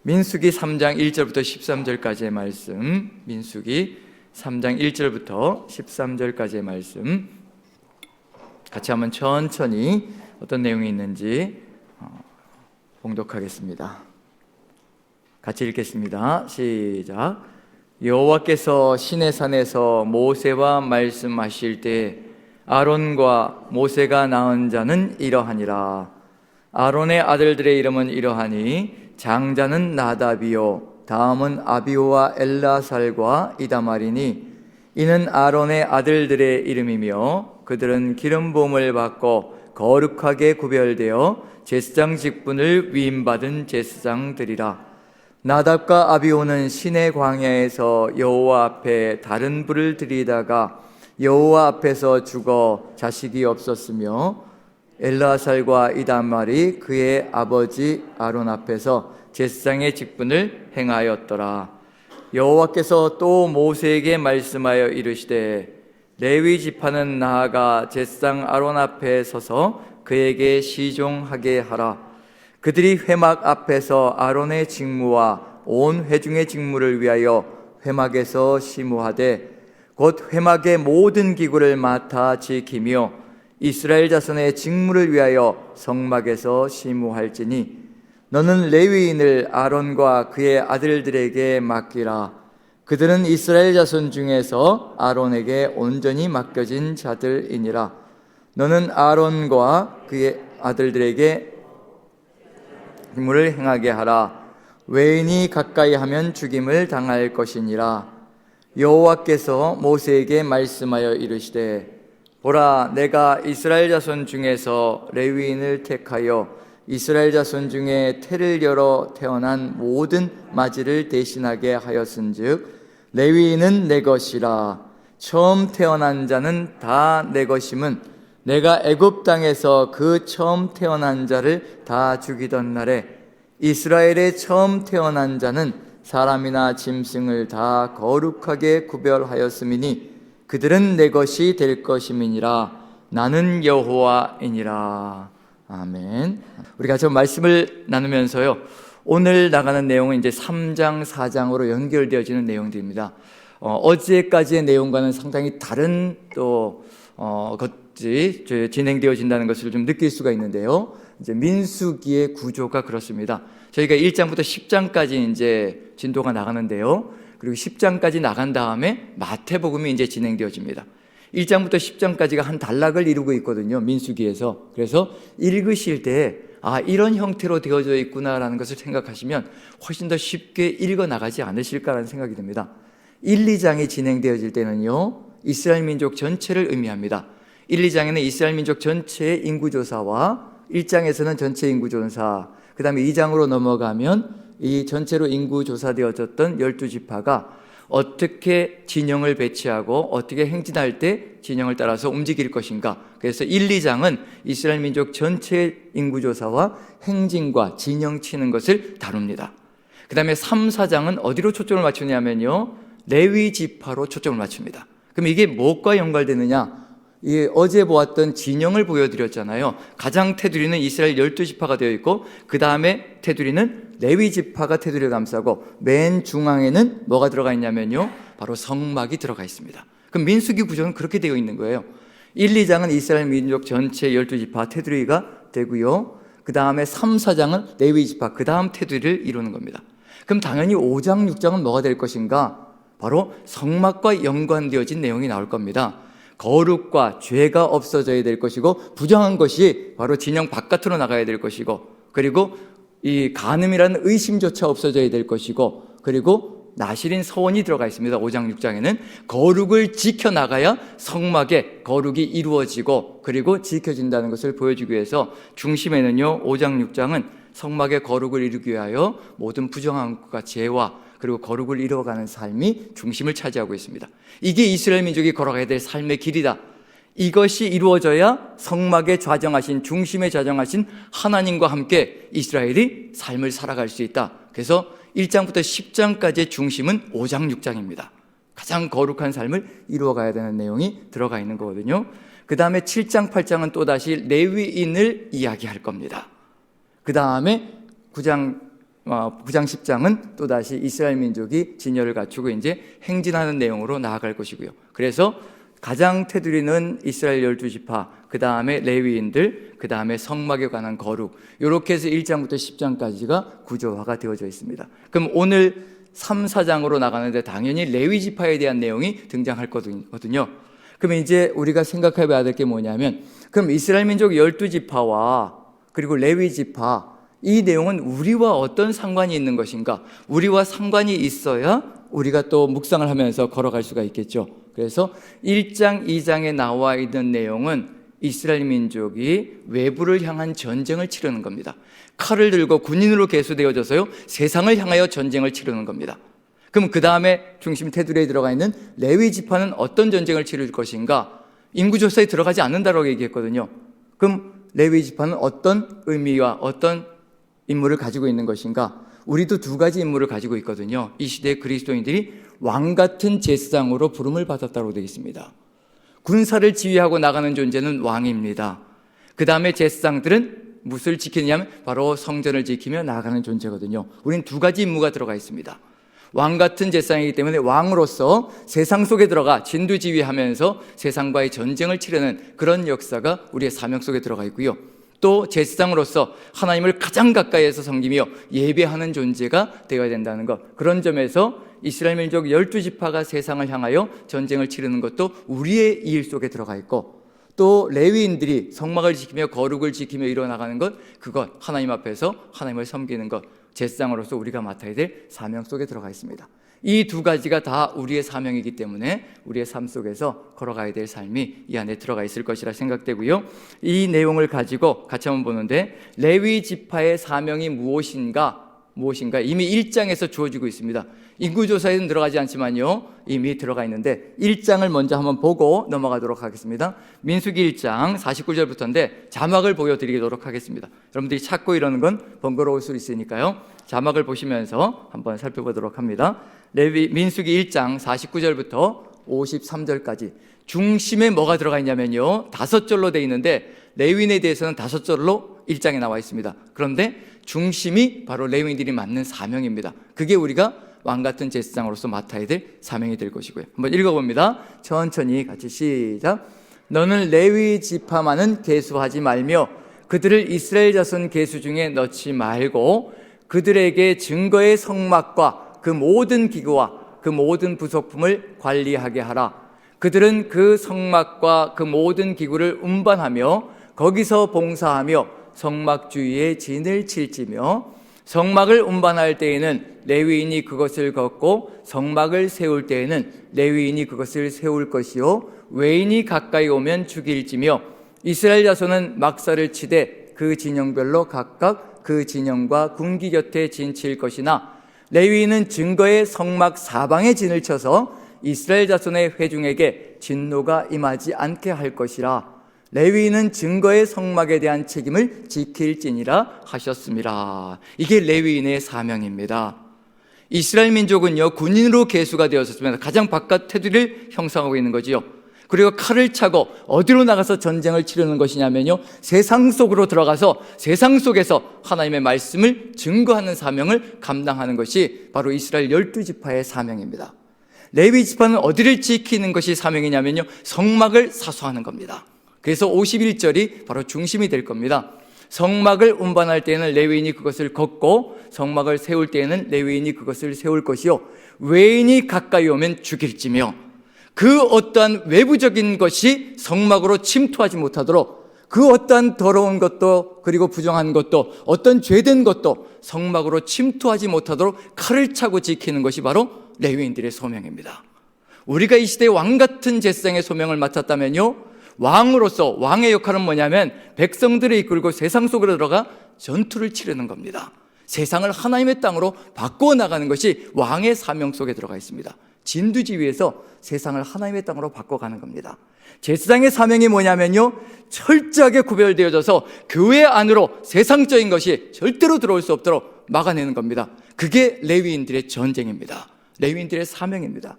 민수기 3장 1절부터 13절까지의 말씀, 민수기 3장 1절부터 13절까지의 말씀 같이 한번 천천히 어떤 내용이 있는지 봉독하겠습니다. 같이 읽겠습니다. 시작. 여호와께서 시내산에서 모세와 말씀하실 때 아론과 모세가 낳은 자는 이러하니라. 아론의 아들들의 이름은 이러하니 장자는 나답이요 다음은 아비후와 엘라살과 이다말이니 이는 아론의 아들들의 이름이며 그들은 기름 부음을 받고 거룩하게 구별되어 제사장 직분을 위임받은 제사장들이라. 나답과 아비후는 시내 광야에서 여호와 앞에 다른 불을 들이다가 여호와 앞에서 죽어 자식이 없었으며 엘라살과 이다말이 그의 아버지 아론 앞에서 제사장의 직분을 행하였더라. 여호와께서 또 모세에게 말씀하여 이르시되 레위 지파는 나아가 제사장 아론 앞에 서서 그에게 시종하게 하라. 그들이 회막 앞에서 아론의 직무와 온 회중의 직무를 위하여 회막에서 시무하되 곧 회막의 모든 기구를 맡아 지키며 이스라엘 자손의 직무를 위하여 성막에서 시무할지니 너는 레위인을 아론과 그의 아들들에게 맡기라. 그들은 이스라엘 자손 중에서 아론에게 온전히 맡겨진 자들이니라. 너는 아론과 그의 아들들에게 직무를 행하게 하라. 외인이 가까이 하면 죽임을 당할 것이니라. 여호와께서 모세에게 말씀하여 이르시되 보라, 내가 이스라엘 자손 중에서 레위인을 택하여 이스라엘 자손 중에 태를 열어 태어난 모든 맞이를 대신하게 하였은즉 레위인은 내 것이라. 처음 태어난 자는 다 내 것임은 내가 애굽 땅에서 그 처음 태어난 자를 다 죽이던 날에 이스라엘의 처음 태어난 자는 사람이나 짐승을 다 거룩하게 구별하였음이니 그들은 내 것이 될 것임이니라. 나는 여호와이니라. 아멘. 우리가 저 말씀을 나누면서요, 오늘 나가는 내용은 이제 3장, 4장으로 연결되어지는 내용들입니다. 어제까지의 내용과는 상당히 다른 것이 진행되어진다는 것을 좀 느낄 수가 있는데요. 이제 민수기의 구조가 그렇습니다. 저희가 1장부터 10장까지 이제 진도가 나가는데요. 그리고 10장까지 나간 다음에 마태복음이 이제 진행되어집니다. 1장부터 10장까지가 한 단락을 이루고 있거든요, 민수기에서. 그래서 읽으실 때 이런 형태로 되어져 있구나라는 것을 생각하시면 훨씬 더 쉽게 읽어 나가지 않으실까라는 생각이 듭니다. 1, 2장이 진행되어질 때는요, 이스라엘 민족 전체를 의미합니다. 1, 2장에는 이스라엘 민족 전체의 인구조사와 1장에서는 전체 인구조사, 그 다음에 2장으로 넘어가면 이 전체로 인구조사되어졌던 12지파가 어떻게 진영을 배치하고 어떻게 행진할 때 진영을 따라서 움직일 것인가. 그래서 1, 2장은 이스라엘 민족 전체 인구조사와 행진과 진영 치는 것을 다룹니다. 그 다음에 3, 4장은 어디로 초점을 맞추냐면요, 레위 지파로 초점을 맞춥니다. 그럼 이게 무엇과 연관되느냐? 어제 보았던 진영을 보여드렸잖아요. 가장 테두리는 이스라엘 12지파가 되어 있고 그 다음에 테두리는 레위 지파가 테두리를 감싸고 맨 중앙에는 뭐가 들어가 있냐면요, 바로 성막이 들어가 있습니다. 그럼 민수기 구조는 그렇게 되어 있는 거예요. 1, 2장은 이스라엘 민족 전체 12지파 테두리가 되고요, 그 다음에 3, 4장은 레위 지파, 그 다음 테두리를 이루는 겁니다. 그럼 당연히 5장, 6장은 뭐가 될 것인가? 바로 성막과 연관되어진 내용이 나올 겁니다. 거룩과 죄가 없어져야 될 것이고 부정한 것이 바로 진영 바깥으로 나가야 될 것이고, 그리고 이 간음이라는 의심조차 없어져야 될 것이고, 그리고 나실인 서원이 들어가 있습니다. 5장 6장에는 거룩을 지켜나가야 성막의 거룩이 이루어지고 그리고 지켜진다는 것을 보여주기 위해서 중심에는요, 5장 6장은 성막의 거룩을 이루기 위하여 모든 부정한 것과 죄와 그리고 거룩을 이루어가는 삶이 중심을 차지하고 있습니다. 이게 이스라엘 민족이 걸어가야 될 삶의 길이다. 이것이 이루어져야 성막에 좌정하신, 중심에 좌정하신 하나님과 함께 이스라엘이 삶을 살아갈 수 있다. 그래서 1장부터 10장까지의 중심은 5장, 6장입니다. 가장 거룩한 삶을 이루어가야 되는 내용이 들어가 있는 거거든요. 그 다음에 7장, 8장은 또다시 레위인을 이야기할 겁니다. 그 다음에 9장, 9장 10장은 또다시 이스라엘 민족이 진열을 갖추고 이제 행진하는 내용으로 나아갈 것이고요. 그래서 가장 테두리는 이스라엘 12지파, 그 다음에 레위인들, 그 다음에 성막에 관한 거룩, 이렇게 해서 1장부터 10장까지가 구조화가 되어져 있습니다. 그럼 오늘 3, 4장으로 나가는데 당연히 레위지파에 대한 내용이 등장할 거거든요. 그럼 이제 우리가 생각해 봐야 될 게 뭐냐면, 그럼 이스라엘 민족 12지파와 그리고 레위지파, 이 내용은 우리와 어떤 상관이 있는 것인가? 우리와 상관이 있어야 우리가 또 묵상을 하면서 걸어갈 수가 있겠죠. 그래서 1장, 2장에 나와 있는 내용은 이스라엘 민족이 외부를 향한 전쟁을 치르는 겁니다. 칼을 들고 군인으로 계수되어져서요, 세상을 향하여 전쟁을 치르는 겁니다. 그럼 그 다음에 중심 테두리에 들어가 있는 레위 지파는 어떤 전쟁을 치를 것인가? 인구조사에 들어가지 않는다라고 얘기했거든요. 그럼 레위 지파는 어떤 의미와 어떤 임무를 가지고 있는 것인가? 우리도 두 가지 임무를 가지고 있거든요. 이 시대의 그리스도인들이 왕같은 제사장으로 부름을 받았다고 되어 있습니다. 군사를 지휘하고 나가는 존재는 왕입니다. 그 다음에 제사장들은 무엇을 지키느냐면 바로 성전을 지키며 나아가는 존재거든요. 우리는 두 가지 임무가 들어가 있습니다. 왕같은 제사장이기 때문에 왕으로서 세상 속에 들어가 진두지휘하면서 세상과의 전쟁을 치르는 그런 역사가 우리의 사명 속에 들어가 있고요. 또 제사장으로서 하나님을 가장 가까이에서 섬기며 예배하는 존재가 되어야 된다는 것, 그런 점에서 이스라엘 민족 12지파가 세상을 향하여 전쟁을 치르는 것도 우리의 일 속에 들어가 있고, 또 레위인들이 성막을 지키며 거룩을 지키며 이뤄나가는 것, 그것 하나님 앞에서 하나님을 섬기는 것, 제사장으로서 우리가 맡아야 될 사명 속에 들어가 있습니다. 이 두 가지가 다 우리의 사명이기 때문에 우리의 삶 속에서 걸어가야 될 삶이 이 안에 들어가 있을 것이라 생각되고요. 이 내용을 가지고 같이 한번 보는데, 레위 지파의 사명이 무엇인가 이미 1장에서 주어지고 있습니다. 인구조사에는 들어가지 않지만요, 이미 들어가 있는데 1장을 먼저 한번 보고 넘어가도록 하겠습니다. 민수기 1장 49절부터인데 자막을 보여드리도록 하겠습니다. 여러분들이 찾고 이러는 건 번거로울 수 있으니까요, 자막을 보시면서 한번 살펴보도록 합니다. 민수기 1장 49절부터 53절까지 중심에 뭐가 들어가 있냐면요, 5절로 되어 있는데 레위인에 대해서는 5절로 1장에 나와 있습니다. 그런데 중심이 바로 레위인들이 맡는 사명입니다. 그게 우리가 왕같은 제사장으로서 맡아야 될 사명이 될 것이고요. 한번 읽어봅니다. 천천히 같이 시작. 너는 레위 지파만은 계수하지 말며 그들을 이스라엘 자손 계수 중에 넣지 말고 그들에게 증거의 성막과 그 모든 기구와 그 모든 부속품을 관리하게 하라. 그들은 그 성막과 그 모든 기구를 운반하며 거기서 봉사하며 성막 주위에 진을 칠지며, 성막을 운반할 때에는 레위인이 그것을 걷고 성막을 세울 때에는 레위인이 그것을 세울 것이요 외인이 가까이 오면 죽일지며, 이스라엘 자손은 막사를 치되 그 진영별로 각각 그 진영과 군기 곁에 진칠 것이나, 레위인은 증거의 성막 사방에 진을 쳐서 이스라엘 자손의 회중에게 진노가 임하지 않게 할 것이라. 레위인은 증거의 성막에 대한 책임을 지킬지니라 하셨습니다. 이게 레위인의 사명입니다. 이스라엘 민족은요, 군인으로 계수가 되었습니다. 가장 바깥 테두리를 형성하고 있는 거지요. 그리고 칼을 차고 어디로 나가서 전쟁을 치르는 것이냐면요, 세상 속으로 들어가서 세상 속에서 하나님의 말씀을 증거하는 사명을 감당하는 것이 바로 이스라엘 12지파의 사명입니다. 레위 지파는 어디를 지키는 것이 사명이냐면요, 성막을 사수하는 겁니다. 그래서 51절이 바로 중심이 될 겁니다. 성막을 운반할 때에는 레위인이 그것을 걷고 성막을 세울 때에는 레위인이 그것을 세울 것이요 외인이 가까이 오면 죽일지며, 그 어떠한 외부적인 것이 성막으로 침투하지 못하도록, 그 어떠한 더러운 것도 그리고 부정한 것도 어떤 죄된 것도 성막으로 침투하지 못하도록 칼을 차고 지키는 것이 바로 레위인들의 소명입니다. 우리가 이 시대의 왕같은 제사장의 소명을 맡았다면요, 왕으로서 왕의 역할은 뭐냐면 백성들을 이끌고 세상 속으로 들어가 전투를 치르는 겁니다. 세상을 하나님의 땅으로 바꾸어 나가는 것이 왕의 사명 속에 들어가 있습니다. 진두지휘에서 세상을 하나님의 땅으로 바꿔가는 겁니다. 제사장의 사명이 뭐냐면요, 철저하게 구별되어져서 교회 안으로 세상적인 것이 절대로 들어올 수 없도록 막아내는 겁니다. 그게 레위인들의 전쟁입니다. 레위인들의 사명입니다.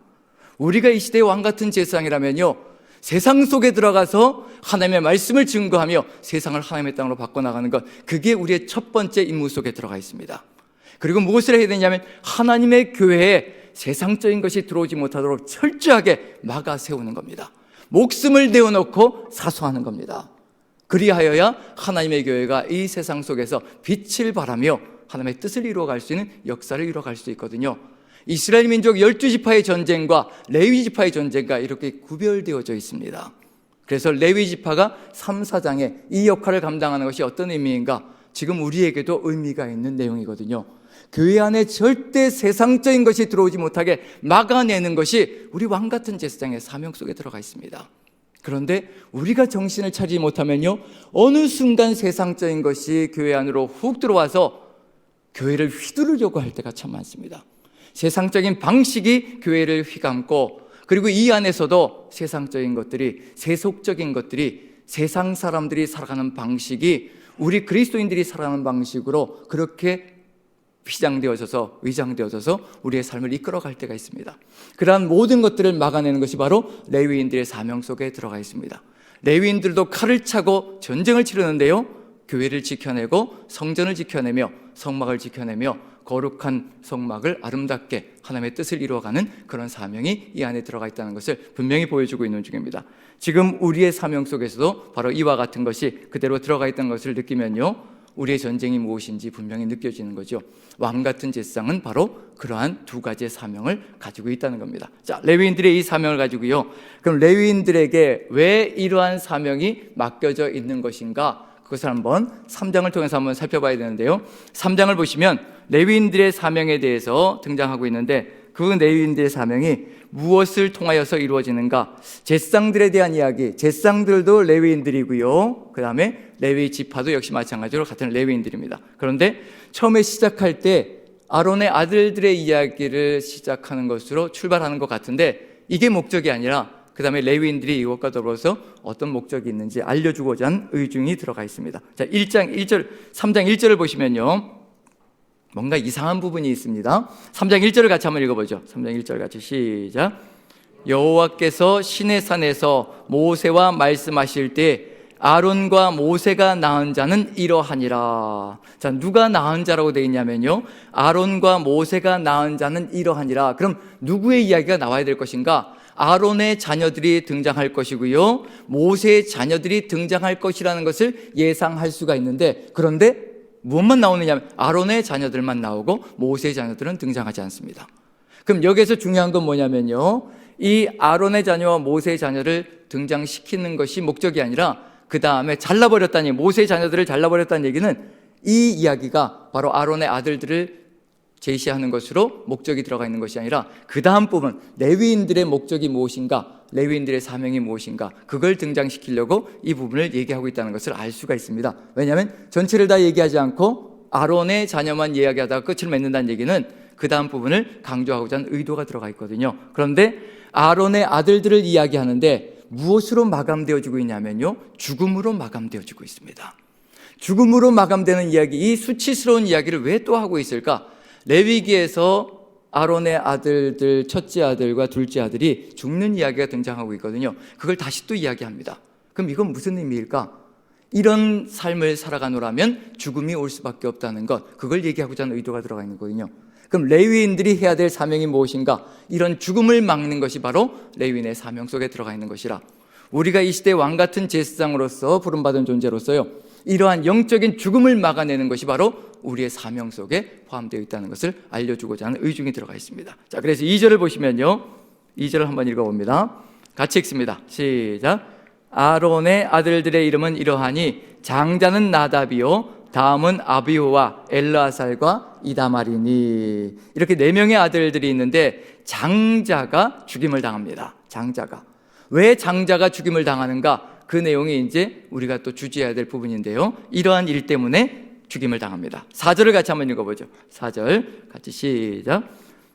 우리가 이 시대의 왕같은 제사장이라면요, 세상 속에 들어가서 하나님의 말씀을 증거하며 세상을 하나님의 땅으로 바꿔나가는 것, 그게 우리의 첫 번째 임무 속에 들어가 있습니다. 그리고 무엇을 해야 되냐면 하나님의 교회에 세상적인 것이 들어오지 못하도록 철저하게 막아 세우는 겁니다. 목숨을 내어놓고 사수하는 겁니다. 그리하여야 하나님의 교회가 이 세상 속에서 빛을 발하며 하나님의 뜻을 이루어갈 수 있는 역사를 이루어갈 수 있거든요. 이스라엘 민족 12지파의 전쟁과 레위지파의 전쟁과 이렇게 구별되어져 있습니다. 그래서 레위지파가 3, 4장에 이 역할을 감당하는 것이 어떤 의미인가? 지금 우리에게도 의미가 있는 내용이거든요. 교회 안에 절대 세상적인 것이 들어오지 못하게 막아내는 것이 우리 왕같은 제사장의 사명 속에 들어가 있습니다. 그런데 우리가 정신을 차리지 못하면요, 어느 순간 세상적인 것이 교회 안으로 훅 들어와서 교회를 휘두르려고 할 때가 참 많습니다. 세상적인 방식이 교회를 휘감고, 그리고 이 안에서도 세상적인 것들이, 세속적인 것들이, 세상 사람들이 살아가는 방식이 우리 그리스도인들이 살아가는 방식으로 그렇게 휘장되어져서, 위장되어져서 우리의 삶을 이끌어갈 때가 있습니다. 그러한 모든 것들을 막아내는 것이 바로 레위인들의 사명 속에 들어가 있습니다. 레위인들도 칼을 차고 전쟁을 치르는데요, 교회를 지켜내고 성전을 지켜내며 성막을 지켜내며 거룩한 성막을 아름답게 하나님의 뜻을 이루어가는 그런 사명이 이 안에 들어가 있다는 것을 분명히 보여주고 있는 중입니다. 지금 우리의 사명 속에서도 바로 이와 같은 것이 그대로 들어가 있다는 것을 느끼면요, 우리의 전쟁이 무엇인지 분명히 느껴지는 거죠. 왕같은 제사장은 바로 그러한 두 가지의 사명을 가지고 있다는 겁니다. 자, 레위인들의 이 사명을 가지고요, 그럼 레위인들에게 왜 이러한 사명이 맡겨져 있는 것인가? 그것을 한번 3장을 통해서 한번 살펴봐야 되는데요, 3장을 보시면 레위인들의 사명에 대해서 등장하고 있는데, 그 레위인들의 사명이 무엇을 통하여서 이루어지는가? 제사장들에 대한 이야기, 제사장들도 레위인들이고요, 그 다음에 레위 지파도 역시 마찬가지로 같은 레위인들입니다. 그런데 처음에 시작할 때 아론의 아들들의 이야기를 시작하는 것으로 출발하는 것 같은데, 이게 목적이 아니라 그 다음에 레위인들이 이것과 더불어서 어떤 목적이 있는지 알려주고자 한 의중이 들어가 있습니다. 자, 3장 1절을 보시면요, 뭔가 이상한 부분이 있습니다. 3장 1절을 같이 한번 읽어보죠. 3장 1절 같이 시작. 여호와께서 시내 산에서 모세와 말씀하실 때 아론과 모세가 낳은 자는 이러하니라. 자, 누가 낳은 자라고 되어 있냐면요, 아론과 모세가 낳은 자는 이러하니라. 그럼 누구의 이야기가 나와야 될 것인가? 아론의 자녀들이 등장할 것이고요, 모세의 자녀들이 등장할 것이라는 것을 예상할 수가 있는데, 그런데 무엇만 나오느냐 하면 아론의 자녀들만 나오고 모세의 자녀들은 등장하지 않습니다. 그럼 여기에서 중요한 건 뭐냐면요, 이 아론의 자녀와 모세의 자녀를 등장시키는 것이 목적이 아니라 그 다음에 잘라버렸다는 얘기, 모세의 자녀들을 잘라버렸다는 얘기는 이 이야기가 바로 아론의 아들들을 제시하는 것으로 목적이 들어가 있는 것이 아니라 그 다음 부분, 레위인들의 목적이 무엇인가, 레위인들의 사명이 무엇인가, 그걸 등장시키려고 이 부분을 얘기하고 있다는 것을 알 수가 있습니다. 왜냐하면 전체를 다 얘기하지 않고 아론의 자녀만 이야기하다가 끝을 맺는다는 얘기는 그 다음 부분을 강조하고자 하는 의도가 들어가 있거든요. 그런데 아론의 아들들을 이야기하는데 무엇으로 마감되어지고 있냐면요, 죽음으로 마감되어지고 있습니다. 죽음으로 마감되는 이야기, 이 수치스러운 이야기를 왜 또 하고 있을까? 레위기에서 아론의 아들들, 첫째 아들과 둘째 아들이 죽는 이야기가 등장하고 있거든요. 그걸 다시 또 이야기합니다. 그럼 이건 무슨 의미일까? 이런 삶을 살아가노라면 죽음이 올 수밖에 없다는 것, 그걸 얘기하고자 하는 의도가 들어가 있는 거거든요. 그럼 레위인들이 해야 될 사명이 무엇인가? 이런 죽음을 막는 것이 바로 레위인의 사명 속에 들어가 있는 것이라, 우리가 이 시대 왕같은 제사장으로서 부름받은 존재로서요, 이러한 영적인 죽음을 막아내는 것이 바로 우리의 사명 속에 포함되어 있다는 것을 알려주고자 하는 의중이 들어가 있습니다. 자, 그래서 2절을 보시면요, 2절을 한번 읽어봅니다. 같이 읽습니다. 시작. 아론의 아들들의 이름은 이러하니 장자는 나답이요 다음은 아비후와 엘르아살과 이다말이니. 이렇게 4명의 아들들이 있는데 장자가 죽임을 당합니다. 장자가. 왜 장자가 죽임을 당하는가? 그 내용이 이제 우리가 또 주지해야 될 부분인데요, 이러한 일 때문에 죽임을 당합니다. 4절을 같이 한번 읽어보죠. 4절 같이 시작.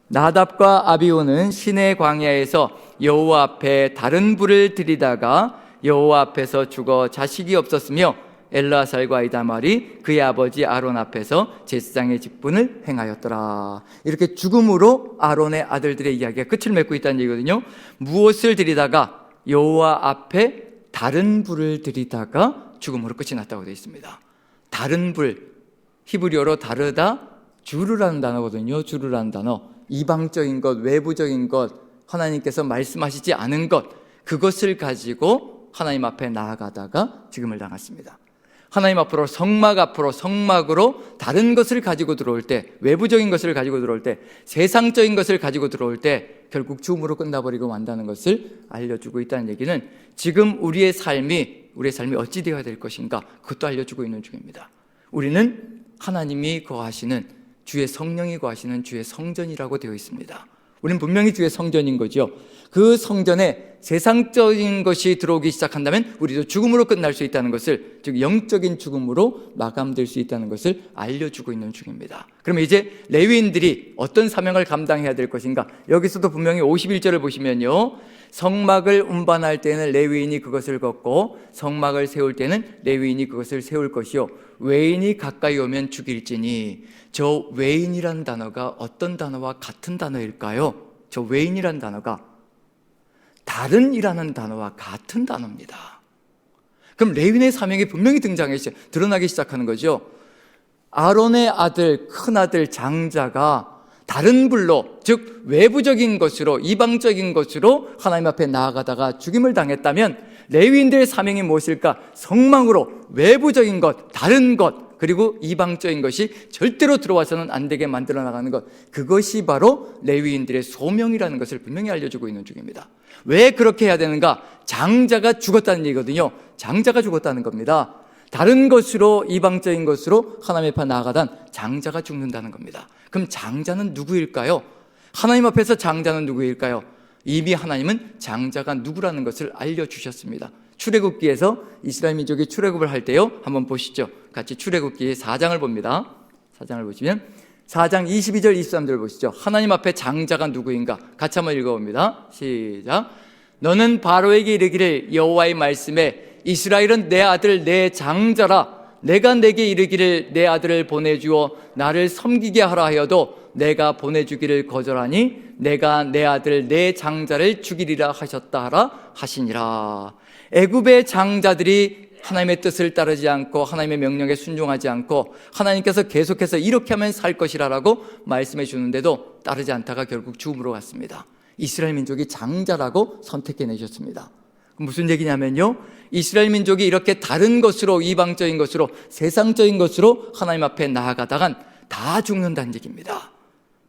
나답과 아비후는 시내 광야에서 여호와 앞에 다른 불을 들이다가 여호와 앞에서 죽어 자식이 없었으며 엘르아살과 이다말이 그의 아버지 아론 앞에서 제사장의 직분을 행하였더라. 이렇게 죽음으로 아론의 아들들의 이야기가 끝을 맺고 있다는 얘기거든요. 무엇을 들이다가? 여호와 앞에 다른 불을 들이다가 죽음으로 끝이 났다고 되어 있습니다. 다른 불, 히브리어로 다르다, 주르라는 단어거든요. 주르라는 단어. 이방적인 것, 외부적인 것, 하나님께서 말씀하시지 않은 것, 그것을 가지고 하나님 앞에 나아가다가 죽임을 당했습니다. 하나님 앞으로 성막으로 다른 것을 가지고 들어올 때, 외부적인 것을 가지고 들어올 때, 세상적인 것을 가지고 들어올 때 결국 죽음으로 끝나버리고 만다는 것을 알려주고 있다는 얘기는 지금 우리의 삶이 어찌 되어야 될 것인가, 그것도 알려주고 있는 중입니다. 우리는 하나님이 거하시는, 주의 성령이 거하시는 주의 성전이라고 되어 있습니다. 우리는 분명히 주의 성전인 거죠. 그 성전에 세상적인 것이 들어오기 시작한다면 우리도 죽음으로 끝날 수 있다는 것을, 즉 영적인 죽음으로 마감될 수 있다는 것을 알려주고 있는 중입니다. 그러면 이제 레위인들이 어떤 사명을 감당해야 될 것인가? 여기서도 분명히 51절을 보시면요, 성막을 운반할 때는 레위인이 그것을 걷고 성막을 세울 때는 레위인이 그것을 세울 것이요, 외인이 가까이 오면 죽일지니. 저 외인이란 단어가 어떤 단어와 같은 단어일까요? 저 외인이란 단어가 다른이라는 단어와 같은 단어입니다. 그럼 레위인의 사명이 분명히 드러나기 시작하는 거죠. 아론의 아들, 큰아들 장자가 다른 불로, 즉 외부적인 것으로, 이방적인 것으로 하나님 앞에 나아가다가 죽임을 당했다면 레위인들의 사명이 무엇일까? 성막으로 외부적인 것, 다른 것, 그리고 이방적인 것이 절대로 들어와서는 안 되게 만들어 나가는 것, 그것이 바로 레위인들의 소명이라는 것을 분명히 알려주고 있는 중입니다. 왜 그렇게 해야 되는가? 장자가 죽었다는 얘기거든요. 장자가 죽었다는 겁니다. 다른 것으로, 이방적인 것으로 하나님 앞에 나아가단 장자가 죽는다는 겁니다. 그럼 장자는 누구일까요? 하나님 앞에서 장자는 누구일까요? 이미 하나님은 장자가 누구라는 것을 알려주셨습니다. 출애굽기에서 이스라엘 민족이 출애굽을 할 때요, 한번 보시죠. 같이 출애굽기 4장을 봅니다. 4장을 보시면 4장 22절 23절 보시죠. 하나님 앞에 장자가 누구인가? 같이 한번 읽어봅니다. 시작. 너는 바로에게 이르기를 여호와의 말씀에 이스라엘은 내 아들 내 장자라. 내가 내게 이르기를 내 아들을 보내주어 나를 섬기게 하라 하여도 내가 보내주기를 거절하니 내가 내 아들 내 장자를 죽이리라 하셨다 하라 하시니라. 애굽의 장자들이 하나님의 뜻을 따르지 않고 하나님의 명령에 순종하지 않고 하나님께서 계속해서 이렇게 하면 살 것이라고 말씀해 주는데도 따르지 않다가 결국 죽음으로 갔습니다. 이스라엘 민족이 장자라고 선택해내셨습니다. 무슨 얘기냐면요, 이스라엘 민족이 이렇게 다른 것으로, 이방적인 것으로, 세상적인 것으로 하나님 앞에 나아가다간 다 죽는다는 얘기입니다.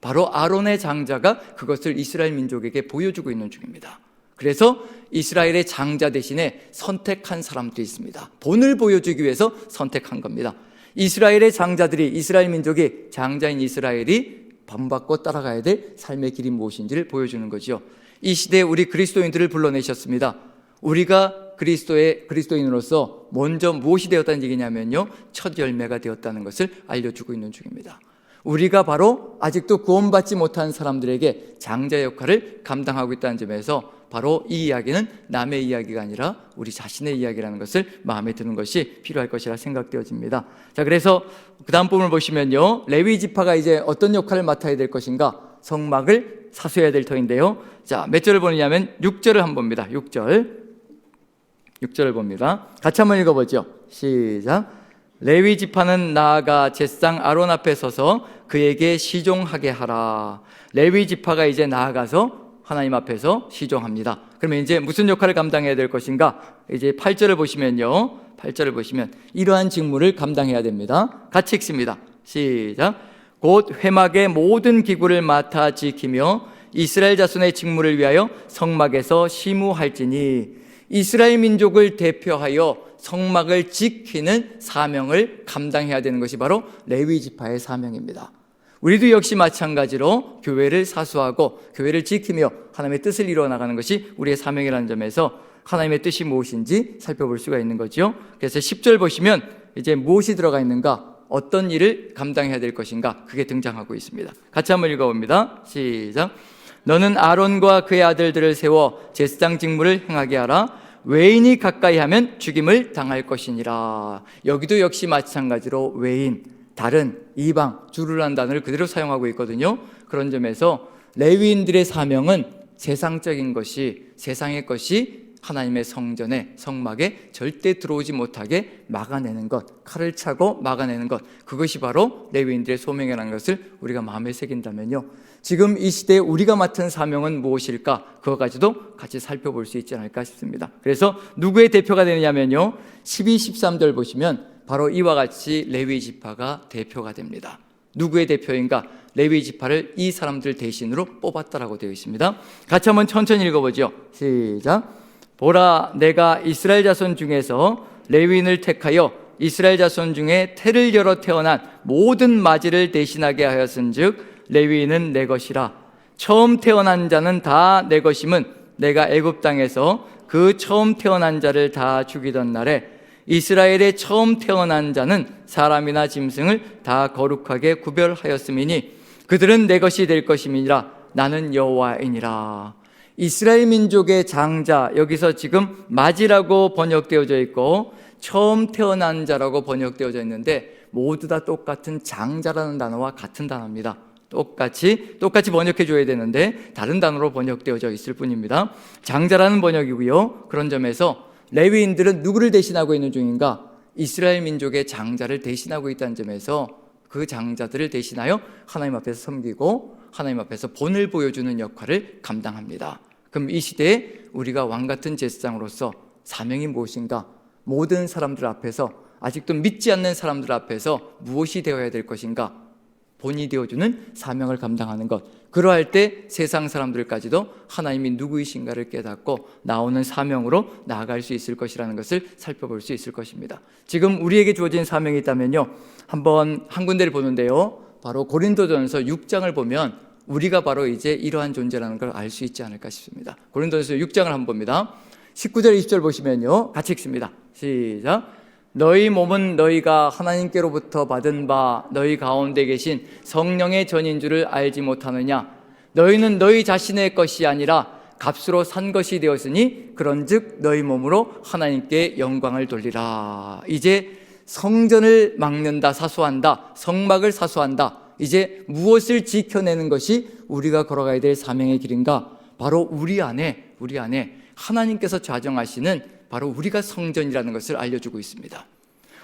바로 아론의 장자가 그것을 이스라엘 민족에게 보여주고 있는 중입니다. 그래서 이스라엘의 장자 대신에 선택한 사람도 있습니다. 본을 보여주기 위해서 선택한 겁니다. 이스라엘의 장자들이, 이스라엘 민족이, 장자인 이스라엘이 본받고 따라가야 될 삶의 길이 무엇인지를 보여주는 거죠. 이 시대에 우리 그리스도인들을 불러내셨습니다. 우리가 그리스도인으로서 먼저 무엇이 되었다는 얘기냐면요, 첫 열매가 되었다는 것을 알려주고 있는 중입니다. 우리가 바로 아직도 구원받지 못한 사람들에게 장자 역할을 감당하고 있다는 점에서 바로 이 이야기는 남의 이야기가 아니라 우리 자신의 이야기라는 것을 마음에 드는 것이 필요할 것이라 생각되어집니다. 자, 그래서 그 다음 부분을 보시면요, 레위 지파가 이제 어떤 역할을 맡아야 될 것인가? 성막을 사수해야 될 터인데요. 자, 몇 절을 보느냐면 6절을 한번 봅니다. 6절을 봅니다. 같이 한번 읽어보죠. 시작. 레위 지파는 나아가 제사장 아론 앞에 서서 그에게 시종하게 하라. 레위 지파가 이제 나아가서 하나님 앞에서 시종합니다. 그러면 이제 무슨 역할을 감당해야 될 것인가? 이제 8절을 보시면요, 8절을 보시면 이러한 직무를 감당해야 됩니다. 같이 읽습니다. 시작. 곧 회막의 모든 기구를 맡아 지키며 이스라엘 자손의 직무를 위하여 성막에서 시무할지니. 이스라엘 민족을 대표하여 성막을 지키는 사명을 감당해야 되는 것이 바로 레위 지파의 사명입니다. 우리도 역시 마찬가지로 교회를 사수하고 교회를 지키며 하나님의 뜻을 이루어 나가는 것이 우리의 사명이라는 점에서 하나님의 뜻이 무엇인지 살펴볼 수가 있는 거죠. 그래서 10절 보시면 이제 무엇이 들어가 있는가, 어떤 일을 감당해야 될 것인가, 그게 등장하고 있습니다. 같이 한번 읽어봅니다. 시작. 너는 아론과 그의 아들들을 세워 제사장 직무를 행하게 하라. 외인이 가까이 하면 죽임을 당할 것이니라. 여기도 역시 마찬가지로 외인, 다른, 이방, 주르라는 단어를 그대로 사용하고 있거든요. 그런 점에서 레위인들의 사명은 세상적인 것이, 세상의 것이 하나님의 성전에 성막에 절대 들어오지 못하게 막아내는 것, 칼을 차고 막아내는 것, 그것이 바로 레위인들의 소명이라는 것을 우리가 마음에 새긴다면요, 지금 이 시대에 우리가 맡은 사명은 무엇일까? 그거 가지고도 같이 살펴볼 수 있지 않을까 싶습니다. 그래서 누구의 대표가 되느냐면요, 12, 13절 보시면 바로 이와 같이 레위 지파가 대표가 됩니다. 누구의 대표인가? 레위 지파를 이 사람들 대신으로 뽑았다라고 되어 있습니다. 같이 한번 천천히 읽어보죠. 시작. 보라, 내가 이스라엘 자손 중에서 레위인을 택하여 이스라엘 자손 중에 태를 열어 태어난 모든 마지를 대신하게 하였은즉 레위인은 내 것이라. 처음 태어난 자는 다 내 것임은 내가 애굽 땅에서 그 처음 태어난 자를 다 죽이던 날에 이스라엘의 처음 태어난 자는 사람이나 짐승을 다 거룩하게 구별하였음이니 그들은 내 것이 될 것임이니라. 나는 여호와이니라. 이스라엘 민족의 장자, 여기서 지금 마지라고 번역되어져 있고 처음 태어난 자라고 번역되어져 있는데 모두 다 똑같은 장자라는 단어와 같은 단어입니다. 똑같이 번역해 줘야 되는데 다른 단어로 번역되어져 있을 뿐입니다. 장자라는 번역이고요. 그런 점에서 레위인들은 누구를 대신하고 있는 중인가? 이스라엘 민족의 장자를 대신하고 있다는 점에서 그 장자들을 대신하여 하나님 앞에서 섬기고 하나님 앞에서 본을 보여주는 역할을 감당합니다. 그럼 이 시대에 우리가 왕같은 제사장으로서 사명이 무엇인가? 모든 사람들 앞에서, 아직도 믿지 않는 사람들 앞에서 무엇이 되어야 될 것인가? 본이 되어주는 사명을 감당하는 것. 그러할 때 세상 사람들까지도 하나님이 누구이신가를 깨닫고 나오는 사명으로 나아갈 수 있을 것이라는 것을 살펴볼 수 있을 것입니다. 지금 우리에게 주어진 사명이 있다면요, 한번 한 군데를 보는데요, 바로 고린도전서 6장을 보면 우리가 바로 이제 이러한 존재라는 걸 알 수 있지 않을까 싶습니다. 고린도전서 6장을 한번 봅니다. 19절 20절 보시면요, 같이 읽습니다. 시작. 너희 몸은 너희가 하나님께로부터 받은 바 너희 가운데 계신 성령의 전인 줄을 알지 못하느냐? 너희는 너희 자신의 것이 아니라 값으로 산 것이 되었으니 그런즉 너희 몸으로 하나님께 영광을 돌리라. 이제 성전을 막는다, 사수한다, 성막을 사수한다. 이제 무엇을 지켜내는 것이 우리가 걸어가야 될 사명의 길인가? 바로 우리 안에 하나님께서 좌정하시는 바로 우리가 성전이라는 것을 알려주고 있습니다.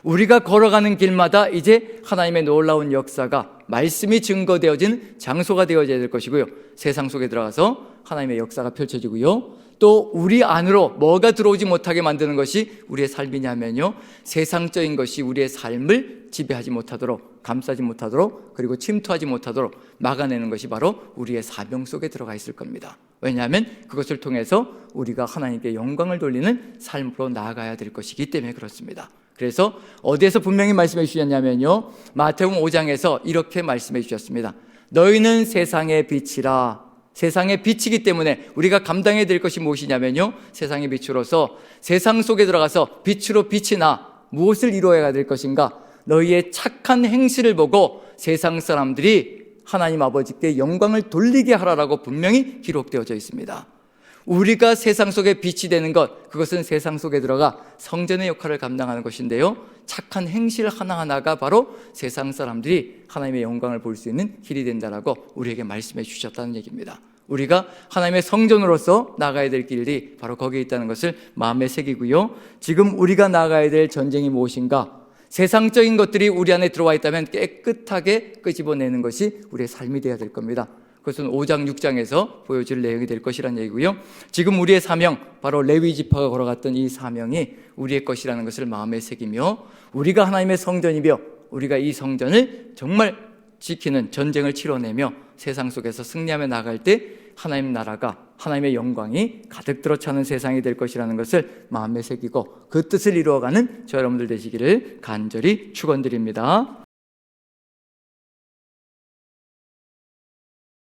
우리가 걸어가는 길마다 이제 하나님의 놀라운 역사가, 말씀이 증거되어진 장소가 되어져야 될 것이고요, 세상 속에 들어가서 하나님의 역사가 펼쳐지고요, 또 우리 안으로 뭐가 들어오지 못하게 만드는 것이 우리의 삶이냐면요, 세상적인 것이 우리의 삶을 지배하지 못하도록, 감싸지 못하도록, 그리고 침투하지 못하도록 막아내는 것이 바로 우리의 사명 속에 들어가 있을 겁니다. 왜냐하면 그것을 통해서 우리가 하나님께 영광을 돌리는 삶으로 나아가야 될 것이기 때문에 그렇습니다. 그래서 어디에서 분명히 말씀해 주셨냐면요, 마태복음 5장에서 이렇게 말씀해 주셨습니다. 너희는 세상의 빛이라. 세상의 빛이기 때문에 우리가 감당해야 될 것이 무엇이냐면요, 세상의 빛으로서 세상 속에 들어가서 빛으로 빛이 나 무엇을 이루어야 될 것인가? 너희의 착한 행실을 보고 세상 사람들이 하나님 아버지께 영광을 돌리게 하라라고 분명히 기록되어져 있습니다. 우리가 세상 속에 빛이 되는 것, 그것은 세상 속에 들어가 성전의 역할을 감당하는 것인데요, 착한 행실 하나하나가 바로 세상 사람들이 하나님의 영광을 볼 수 있는 길이 된다라고 우리에게 말씀해 주셨다는 얘기입니다. 우리가 하나님의 성전으로서 나가야 될 길이 바로 거기에 있다는 것을 마음에 새기고요, 지금 우리가 나가야 될 전쟁이 무엇인가? 세상적인 것들이 우리 안에 들어와 있다면 깨끗하게 끄집어내는 것이 우리의 삶이 되어야 될 겁니다. 그것은 5장 6장에서 보여줄 내용이 될 것이라는 얘기고요, 지금 우리의 사명, 바로 레위 지파가 걸어갔던 이 사명이 우리의 것이라는 것을 마음에 새기며 우리가 하나님의 성전이며 우리가 이 성전을 정말 지키는 전쟁을 치러내며 세상 속에서 승리하며 나갈 때 하나님 나라가, 하나님의 영광이 가득 들어차는 세상이 될 것이라는 것을 마음에 새기고 그 뜻을 이루어가는 저 여러분들 되시기를 간절히 축원드립니다.